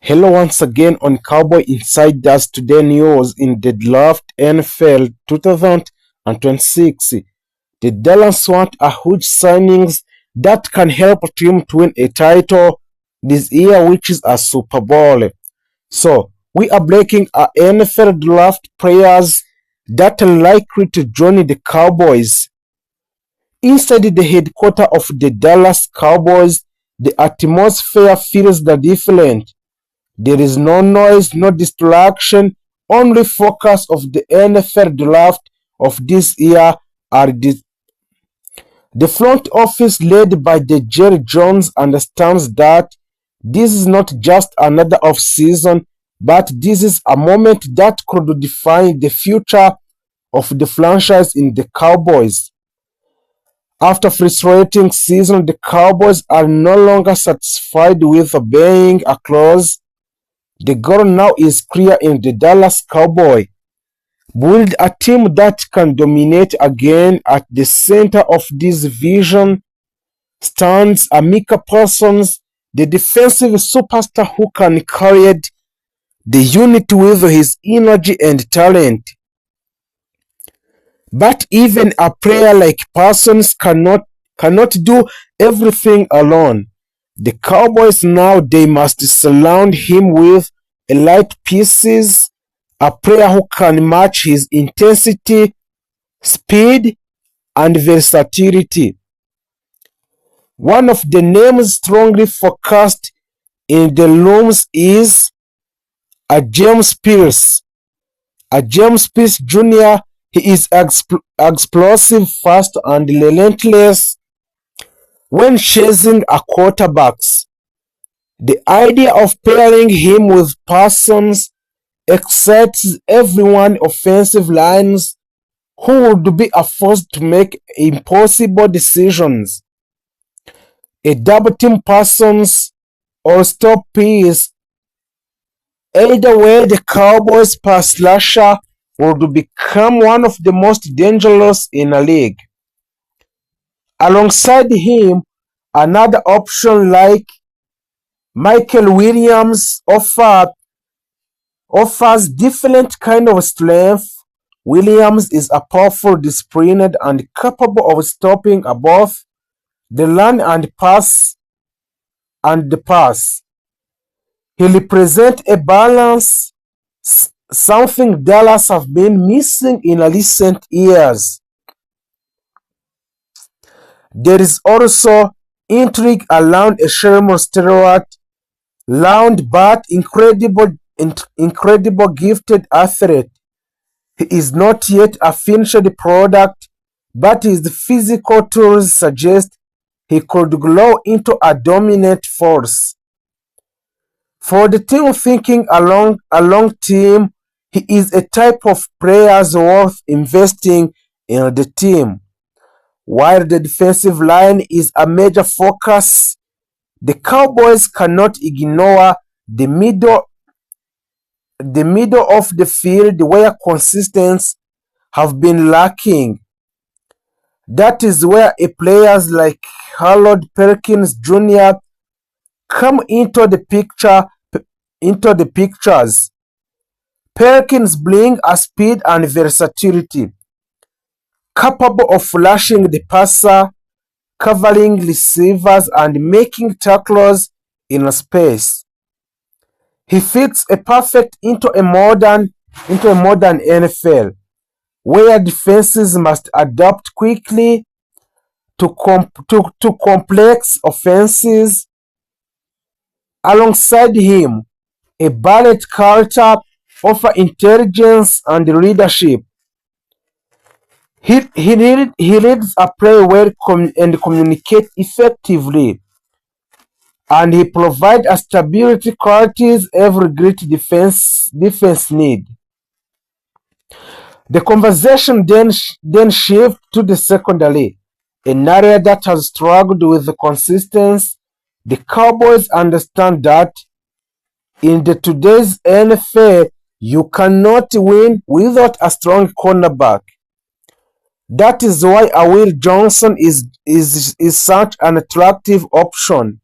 Hello once again on Cowboy Insiders Today News in the draft NFL 2026. The Dallas want a huge signings that can help team to win a title this year, which is a Super Bowl. So we are breaking our NFL draft players that are likely to join the Cowboys. Inside the headquarters of the Dallas Cowboys, the atmosphere feels different. There is no noise, no distraction, only focus of the NFL draft of this year are the front office led by the Jerry Jones understands that this is not just another off-season, but this is a moment that could define the future of the franchise in the Cowboys. After frustrating season, the Cowboys are no longer satisfied with obeying a clause. The goal now is clear in the Dallas Cowboys. Build a team that can dominate again. At the center of this vision stands Micah Parsons, the defensive superstar who can carry the unit with his energy and talent. But even a player like Parsons cannot do everything alone. The Cowboys now they must surround him with elite pieces, a player who can match his intensity, speed, and versatility. One of the names strongly forecast in the rooms is a James Pierce. A James Pierce Jr. He is explosive, fast, and relentless when chasing a quarterbacks. The idea of pairing him with Parsons excites everyone offensive lines who would be forced to make impossible decisions. A double team Parsons or stop Pierce. Either way, the Cowboys pass rusher would become one of the most dangerous in the league. Alongside him, another option like Michael Williams offers different kind of strength. Williams is a powerful, disciplined, and capable of stopping both the run and the pass. He represents a balance, something Dallas have been missing in recent years. There is also intrigue around a Sherman Stewart, round but incredible gifted athlete. He is not yet a finished product, but his physical tools suggest he could grow into a dominant force. For the team thinking along team, he is a type of player worth investing in the team. While the defensive line is a major focus, the Cowboys cannot ignore the middle of the field where consistency have been lacking. That is where players like Harold Perkins Jr. come into the pictures. Perkins brings a speed and versatility, capable of flashing the passer, covering receivers, and making tackles in space. He fits a perfect into a modern NFL, where defenses must adapt quickly to complex offenses. Alongside him, a Barrett Carter offers intelligence and leadership. He reads a play well and communicates effectively, and he provides a stability qualities every great defense needs. The conversation then shifts to the secondary, an area that has struggled with the consistency. The Cowboys understand that in today's NFL, you cannot win without a strong cornerback. That is why Will Johnson is such an attractive option.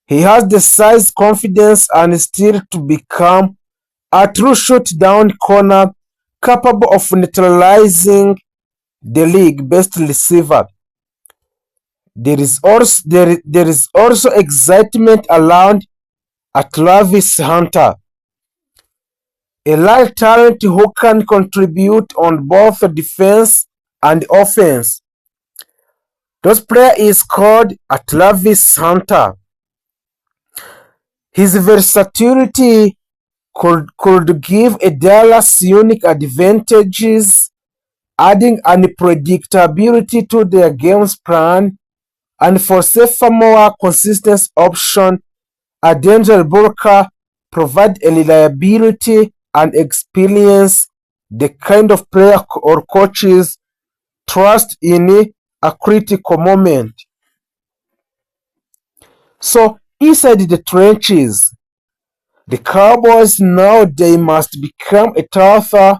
He has the size, confidence, and skill to become a true shutdown corner capable of neutralizing the league best receiver. There is also excitement around a Travis Hunter, a light talent who can contribute on both defense and offense. This player is called a Travis Hunter. His versatility could give a Dallas unique advantages, adding unpredictability to their game's plan, and for safer, more consistent option, a Denzel Burka provide a reliability and experience, the kind of player or coaches trust in a critical moment. So inside the trenches, the Cowboys know they must become a tougher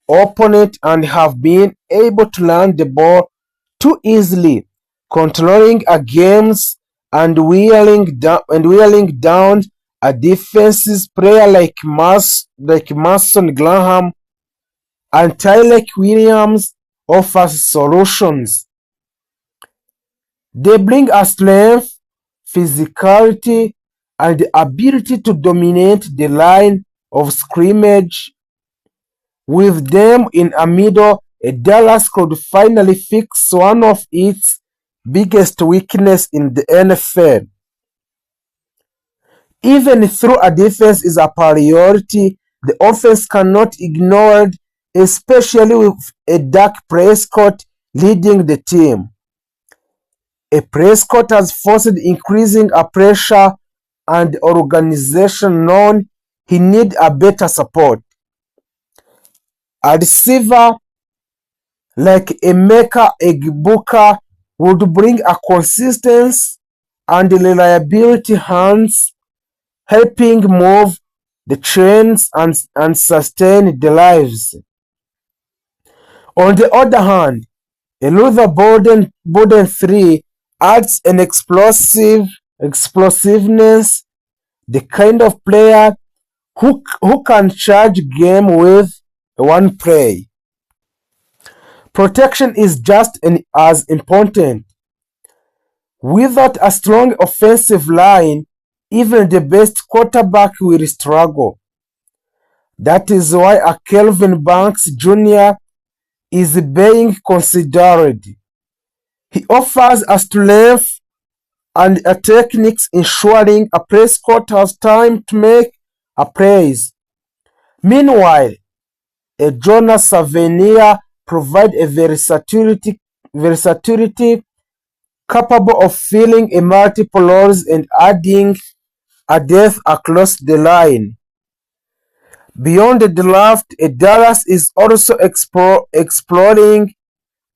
opponent and have been able to land the ball too easily, controlling a games and wearing down a defense's player like Mason Graham and Tyleik Williams offers solutions. They bring a strength, physicality, and the ability to dominate the line of scrimmage. With them in a middle, Dallas could finally fix one of its biggest weaknesses in the NFL. Even though a defense is a priority, the offense cannot ignore it, especially with a Dak Prescott leading the team. A Prescott has forced increasing a pressure and the organization known he need a better support. A receiver like Emeka Egbuka would bring a consistency and reliability hands, helping move the chains and sustain the lives. On the other hand, a Luther Borden 3 adds an explosiveness, the kind of player who can charge game with one play. Protection is just as important. Without a strong offensive line, even the best quarterback will struggle. That is why a Kelvin Banks Jr. is being considered. He offers a strength and a techniques ensuring a Prescott has time to make a plays. Meanwhile, a Jonas Savania provides a versatility capable of filling a multiple roles and adding a depth across the line. Beyond the draft, Dallas is also exploring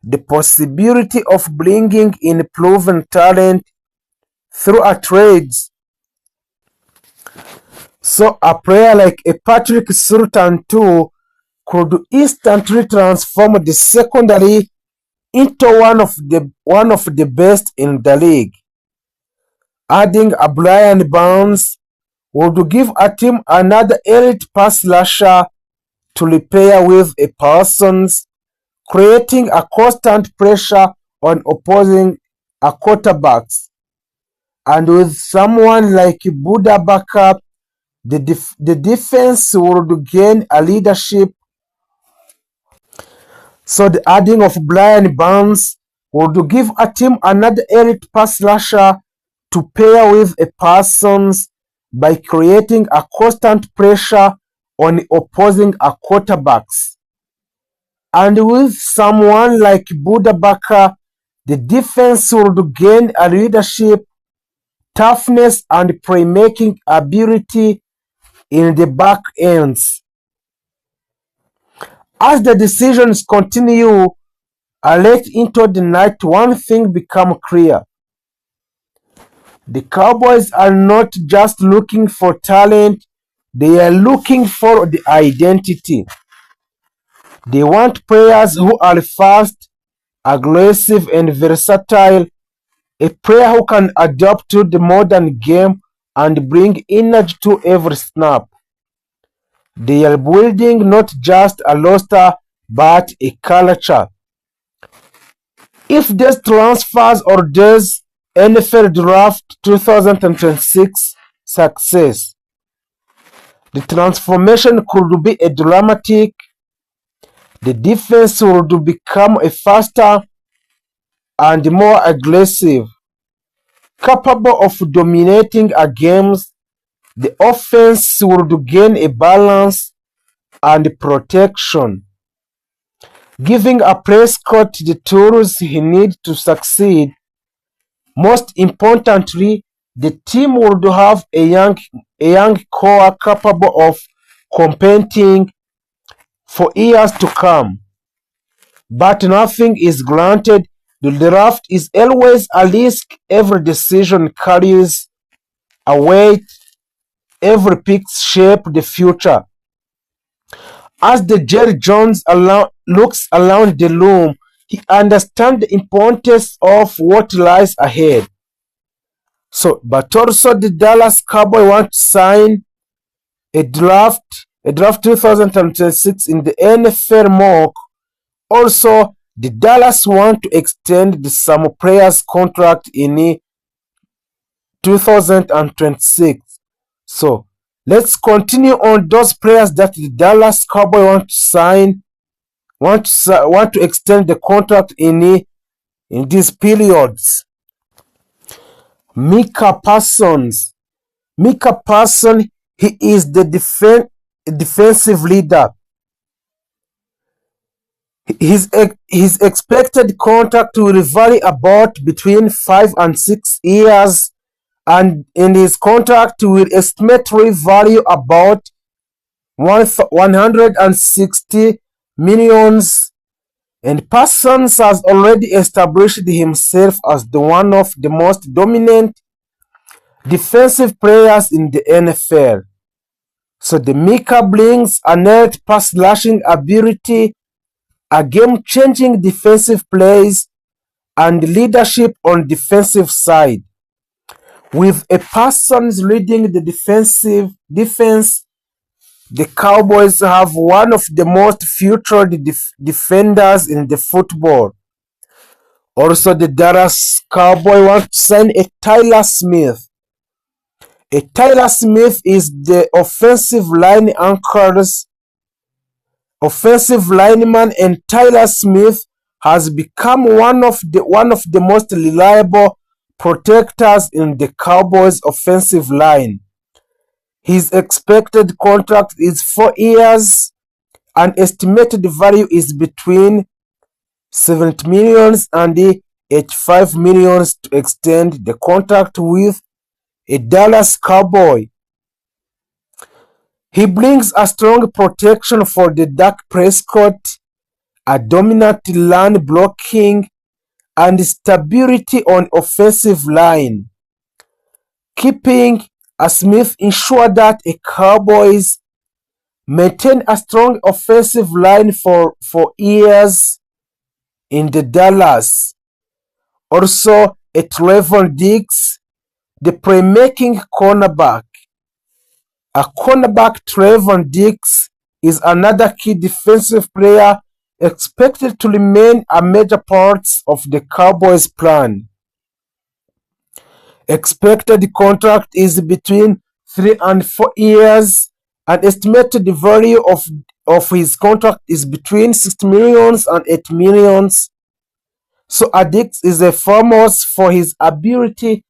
the possibility of bringing in proven talent through a trades. So a player like a Patrick Surtain too could instantly transform the secondary into one of the best in the league. Adding a Brian Barnes would give a team another elite pass rusher to repair with a Parsons, creating a constant pressure on opposing quarterbacks. And with someone like Buda Baka, the defense would gain a leadership. So the adding of Brian Barnes would give a team another elite pass rusher to pair with a Parsons by creating a constant pressure on opposing quarterbacks. And with someone like Buda Baka, the defense would gain a leadership, toughness, and playmaking ability in the back ends. As the decisions continue, late into the night, one thing becomes clear. The Cowboys are not just looking for talent, they are looking for the identity. They want players who are fast, aggressive, and versatile, a player who can adapt to the modern game and bring energy to every snap. They are building not just a roster but a culture. If this transfers or this NFL Draft 2026 success, the transformation could be a dramatic. The defense would become a faster and more aggressive, capable of dominating a game. The offense would gain a balance and protection, giving a Prescott the tools he needs to succeed. Most importantly, the team would have a young core capable of competing for years to come. But nothing is granted. The draft is always a risk. Every decision carries a weight. Every pick shapes the future. As the Jerry Jones looks around the room, he understands the importance of what lies ahead. But also the Dallas Cowboys want to sign a draft 2026 in the NFL mock. Also, the Dallas want to extend the some players' contract in 2026. So let's continue on those players that the Dallas Cowboys want to sign, want to extend the contract in these periods. Micah Parsons. Micah Parsons, he is the defensive leader. His expected contract will vary about between 5 and 6 years, and in his contract will estimately value about 160 millions. And Parsons has already established himself as one of the most dominant defensive players in the NFL. So the Micah brings a net pass rushing ability, a game-changing defensive plays, and leadership on defensive side. With a Parsons leading the defense, the Cowboys have one of the most featured defenders in the football. Also, the Dallas Cowboys want to sign a Tyler Smith. A Tyler Smith is the offensive lineman, and Tyler Smith has become one of the most reliable protectors in the Cowboys' offensive line. His expected contract is 4 years, and estimated value is between 70 millions and 85 millions to extend the contract with a Dallas Cowboy. He brings a strong protection for the Dak Prescott, a dominant run blocking, and stability on offensive line. Keeping a Smith ensure that a Cowboys maintain a strong offensive line for years in the Dallas. Also, a Trevon Diggs, the playmaking cornerback. A cornerback, Trevon Diggs, is another key defensive player expected to remain a major part of the Cowboys' plan. Expected contract is between 3 and 4 years, and estimated value of his contract is between 60 millions and 8 millions. So Diggs is famous for his ability